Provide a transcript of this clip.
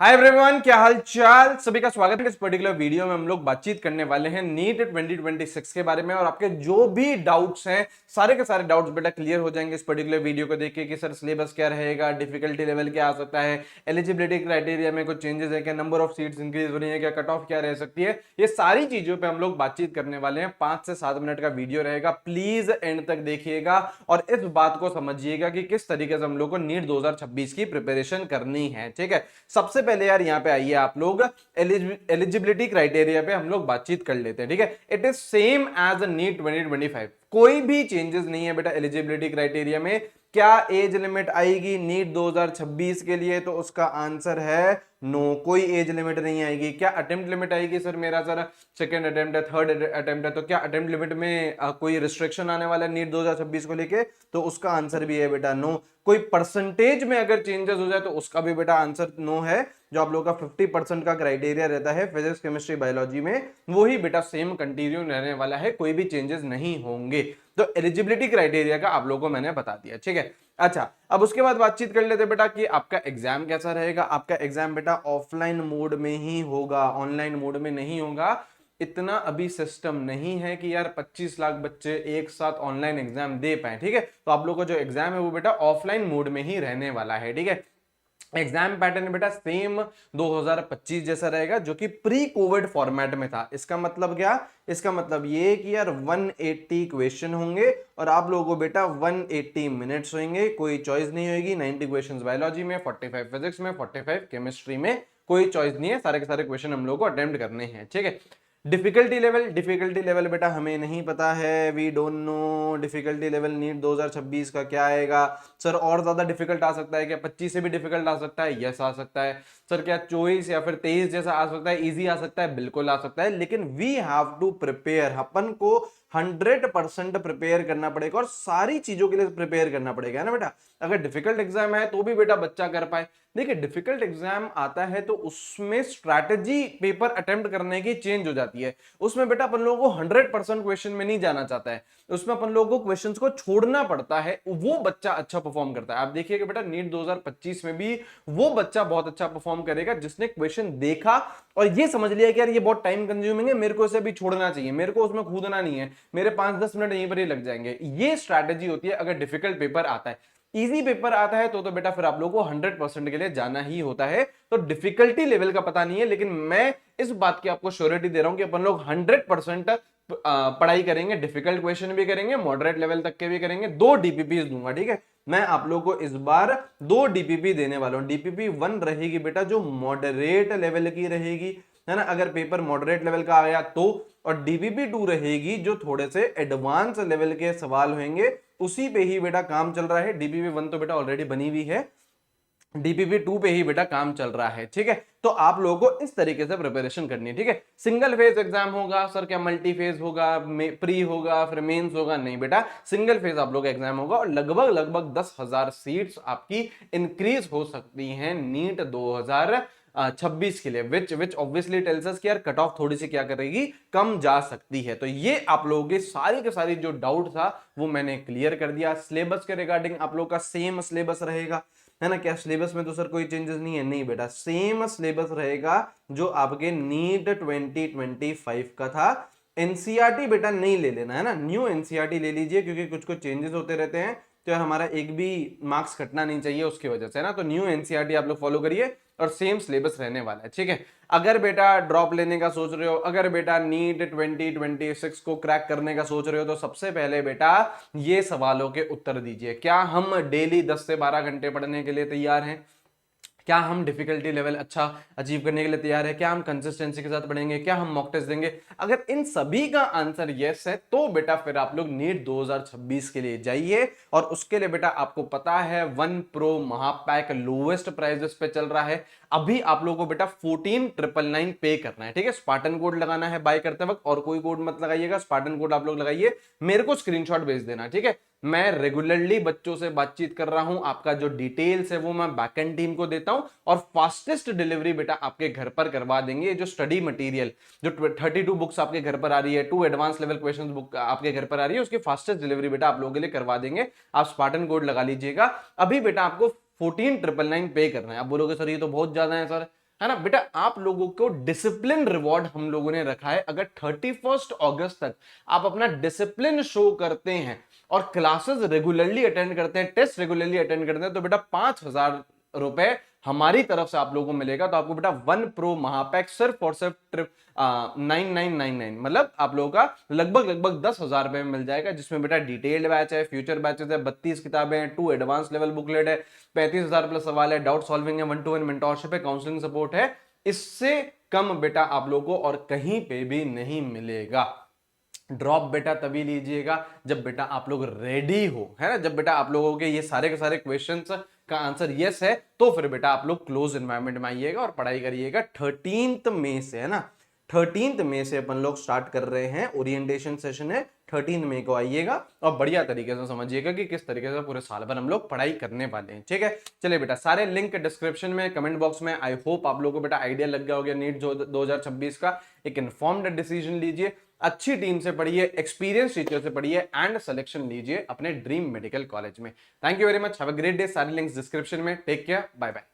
Hi everyone, क्या हाल चाल। सभी का स्वागत है। इस पर्टिकुलर वीडियो में हम लोग बातचीत करने वाले हैं नीट 2026 के बारे में और आपके जो भी डाउट्स हैं सारे के सारे डाउट्स बेटा क्लियर हो जाएंगे इस पर्टिकुलर वीडियो को देख के कि सर सिलेबस क्या रहेगा, डिफिकल्टी लेवल क्या आ सकता है, एलिजिबिलिटी क्राइटेरिया में कुछ चेंजेस है क्या, नंबर ऑफ सीट्स इंक्रीज हो रही है क्या, कट ऑफ क्या रह सकती है, ये सारी चीजों पर हम लोग बातचीत करने वाले हैं। 5 से 7 मिनट का वीडियो रहेगा, प्लीज एंड तक देखिएगा और इस बात को समझिएगा कि किस तरीके से हम लोग को नीट 2026 की प्रिपरेशन करनी है। ठीक है, सबसे पहले यार यहाँ पे आइए, आप लोग एलिजिबिलिटी क्राइटेरिया पे हम लोग बातचीत कर लेते हैं। ठीक है, it is same as NEET 2025, कोई भी चेंजेस नहीं है बेटा एलिजिबिलिटी क्राइटेरिया में। क्या एज लिमिट आएगी नीट 2026 के लिए? तो उसका आंसर है नो, कोई एज लिमिट नहीं आएगी। क्या अटेम्प्ट लिमिट आएगी? सर मेरा सर सेकंड अटेम्प्ट है, थर्ड अटेम्प्ट है, तो क्या अटेम्प्ट लिमिट में कोई रिस्ट्रिक्शन आने वाला है नीट 2026 को लेके? तो उसका आंसर भी है बेटा नो। कोई परसेंटेज में अगर चेंजेस हो जाए तो उसका भी बेटा आंसर नो है। जो आप लोगों का 50% का क्राइटेरिया रहता है फिजिक्स केमिस्ट्री बायोलॉजी में, वही बेटा सेम कंटिन्यू रहने वाला है, कोई भी चेंजेस नहीं होंगे। तो एलिजिबिलिटी क्राइटेरिया का आप लोगों को मैंने बता दिया। ठीक है, अच्छा अब उसके बाद बातचीत कर लेते बेटा कि आपका एग्जाम कैसा रहेगा। आपका एग्जाम बेटा ऑफलाइन मोड में ही होगा, ऑनलाइन मोड में नहीं होगा। इतना अभी सिस्टम नहीं है कि यार 25 लाख बच्चे एक साथ ऑनलाइन एग्जाम दे पाए। ठीक है, तो आप लोगों का जो एग्जाम है वो बेटा ऑफलाइन मोड में ही रहने वाला है। ठीक है, एग्जाम पैटर्न बेटा सेम 2025 जैसा रहेगा जो कि प्री कोविड फॉर्मेट में था। इसका मतलब क्या? इसका मतलब ये कि यार 180 क्वेश्चन होंगे और आप लोगों को बेटा 180 मिनट्स होंगे, कोई चॉइस नहीं होगी। 90 क्वेश्चंस बायोलॉजी में, 45 फिजिक्स में, 45 केमिस्ट्री में, कोई चॉइस नहीं है, सारे के सारे क्वेश्चन हम लोग को अटेम्प्ट करने हैं। ठीक है, डिफिकल्टी लेवल बेटा हमें नहीं पता है, we don't know difficulty level NEET 2026 का क्या आएगा। सर और ज्यादा डिफिकल्ट आ सकता है क्या? 25 से भी डिफिकल्ट आ सकता है, यस आ सकता है। सर क्या 24 या फिर 23 जैसा आ सकता है, इजी आ सकता है, बिल्कुल आ सकता है। लेकिन वी हैव टू प्रिपेयर, अपन को 100% प्रिपेयर करना पड़ेगा और सारी चीजों के लिए प्रिपेयर करना पड़ेगा, है ना बेटा। अगर डिफिकल्ट एग्जाम है तो भी बेटा बच्चा कर पाए। देखिए डिफिकल्ट एग्जाम आता है तो उसमें स्ट्रैटेजी पेपर अटेम्प्ट करने की चेंज हो जाती है। उसमें बेटा अपन लोगों को 100% क्वेश्चन में नहीं जाना चाहता है, उसमें अपन लोगों को क्वेश्चंस को छोड़ना पड़ता है, वो बच्चा अच्छा परफॉर्म करता है। आप देखिएगा बेटा नीट 2025 में भी वो बच्चा बहुत अच्छा परफॉर्म करेगा जिसने क्वेश्चन देखा और ये समझ लिया कि यार ये बहुत टाइम कंज्यूमिंग है, मेरे को इसे अभी छोड़ना चाहिए, मेरे को उसमें कूदना नहीं है, मेरे 5-10 मिनट यहीं पर ही लग जाएंगे। ये स्ट्रैटेजी होती है अगर डिफिकल्ट पेपर आता है। इजी पेपर आता है तो बेटा फिर आप लोगों को 100% के लिए जाना ही होता है। तो डिफिकल्टी लेवल का पता नहीं है, लेकिन मैं इस बात की आपको श्योरिटी दे रहा हूं कि अपन लोग 100% पढ़ाई करेंगे, डिफिकल्ट क्वेश्चन भी करेंगे, मॉडरेट लेवल तक के भी करेंगे। 2 डीपीपी दूंगा। ठीक है, मैं आप लोगों को इस बार 2 डीपीपी देने वाला हूं। डीपीपी 1 रहेगी बेटा जो मॉडरेट लेवल की रहेगी, है ना, अगर पेपर मॉडरेट लेवल का आया तो। और डीपीपी 2 रहेगी जो थोड़े से एडवांस लेवल के सवाल होंगे, उसी पे ही बेटा काम चल रहा है। डीपीपी 1 तो बेटा ऑलरेडी बनी हुई है, डीपीपी 2 पे ही बेटा काम चल रहा है। ठीक है, तो आप लोगों को इस तरीके से प्रिपरेशन करनी है। ठीक है, सिंगल फेज एग्जाम होगा सर, क्या मल्टी फेज होगा, प्री होगा, फिर मेंस होगा? नहीं बेटा, सिंगल फेज आप लोग एग्जाम होगा और लगभग 10,000 सीट्स आपकी इंक्रीज हो सकती हैं नीट 2026 के लिए, विच ऑब्वियसली टेल्स अस कि यार कट ऑफ थोड़ी सी क्या करेगी, कम जा सकती है। तो ये आप लोगों के सारी के सारी जो डाउट था वो मैंने क्लियर कर दिया। सिलेबस के रिगार्डिंग आप लोग का सेम सिलेबस रहेगा, है ना। क्या सिलेबस में तो सर कोई चेंजेस नहीं है? नहीं बेटा, सेम सिलेबस रहेगा जो आपके नीट 2025 का था। एनसीईआरटी बेटा नहीं ले लेना, है ना, न्यू एनसीईआरटी ले लीजिए क्योंकि कुछ कुछ चेंजेस होते रहते हैं, तो यार हमारा एक भी मार्क्स कटना नहीं चाहिए उसकी वजह से, है ना। तो न्यू एनसीईआरटी आप लोग फॉलो करिए और सेम सिलेबस रहने वाला है। ठीक है, अगर बेटा ड्रॉप लेने का सोच रहे हो, अगर बेटा नीट 2026 को क्रैक करने का सोच रहे हो, तो सबसे पहले बेटा ये सवालों के उत्तर दीजिए। क्या हम डेली 10 से 12 घंटे पढ़ने के लिए तैयार हैं? क्या हम डिफिकल्टी लेवल अच्छा अचीव करने के लिए तैयार है? क्या हम कंसिस्टेंसी के साथ पढ़ेंगे? क्या हम मॉक टेस्ट देंगे? अगर इन सभी का आंसर यस है तो बेटा फिर आप लोग नीट 2026 के लिए जाइए। और उसके लिए बेटा आपको पता है 1 प्रो महापैक लोएस्ट प्राइसेस पे चल रहा है। अभी आप लोगों को बेटा 14,999 पे करना है। ठीक है, स्पार्टन कोड लगाना है बाय करते वक्त, और कोई कोड मत लगाइएगा, स्पार्टन कोड आप लोग लगाइए, मेरे को स्क्रीनशॉट भेज देना। ठीक है, मैं रेगुलरली बच्चों से बातचीत कर रहा हूं, आपका जो डिटेल्स है वो मैं बैकएंड टीम को देता हूं और फास्टेस्ट डिलीवरी बेटा आपके घर पर करवा देंगे। जो स्टडी मटेरियल जो 32 बुक्स आपके घर पर आ रही है, 2 एडवांस लेवल क्वेश्चंस बुक आपके घर पर आ रही है, उसकी फास्टेस्ट डिलीवरी बेटा आप लोगों के लिए करवा देंगे। आप स्पार्टन कोड लगा लीजिएगा। अभी बेटा आपको 14,999 पे करना है। आप बोलोगे सर ये तो बहुत ज्यादा है सर, है ना बेटा। आप लोगों को डिसिप्लिन रिवॉर्ड हम लोगों ने रखा है। अगर 31 अगस्त तक आप अपना डिसिप्लिन शो करते हैं और क्लासेस रेगुलरली अटेंड करते हैं, टेस्ट रेगुलरली अटेंड करते हैं, तो बेटा 5,000 रुपए हमारी तरफ से आप लोगों को मिलेगा। तो आपको बेटा 1 प्रो महापैक सिर्फ और सिर्फ 9999, मतलब आप लोगों का लगभग 10,000 रुपए में मिल जाएगा, जिसमें बेटा डिटेल्ड बैच है, फ्यूचर बैचेस है, 32 किताबें हैं, 2 एडवांस लेवल बुकलेट है, 35,000 प्लस सवाल है, डाउट सॉल्विंग है, 1-to-1 मेंटोरशिप है, काउंसलिंग सपोर्ट है। इससे कम बेटा आप लोगों को और कहीं पे भी नहीं मिलेगा। ड्रॉप बेटा तभी लीजिएगा जब बेटा आप लोग रेडी हो, है ना। जब बेटा आप लोगों के ये सारे के सारे क्वेश्चंस का आंसर यस है, तो फिर बेटा आप लोग क्लोज एनवायरनमेंट में आइएगा और पढ़ाई करिएगा। 13 मई से, है ना, 13 मई से अपन लोग स्टार्ट कर रहे हैं, ओरिएंटेशन सेशन है। 13 मई को आइएगा और बढ़िया तरीके से समझिएगा कि किस तरीके से पूरे साल भर हम लोग पढ़ाई करने वाले हैं, ठीक है। चलिए बेटा, सारे लिंक डिस्क्रिप्शन में, कमेंट बॉक्स में। आई होप आप लोगों को बेटा आइडिया लग गया होगा नीट जो 2026 का। एक इन्फॉर्म्ड डिसीजन लीजिए, अच्छी टीम से पढ़िए, एक्सपीरियंस टीचर से पढ़िए एंड सिलेक्शन लीजिए अपने ड्रीम मेडिकल कॉलेज में। Thank you very much, have a great day. सारे लिंक्स डिस्क्रिप्शन में। Take care, bye bye.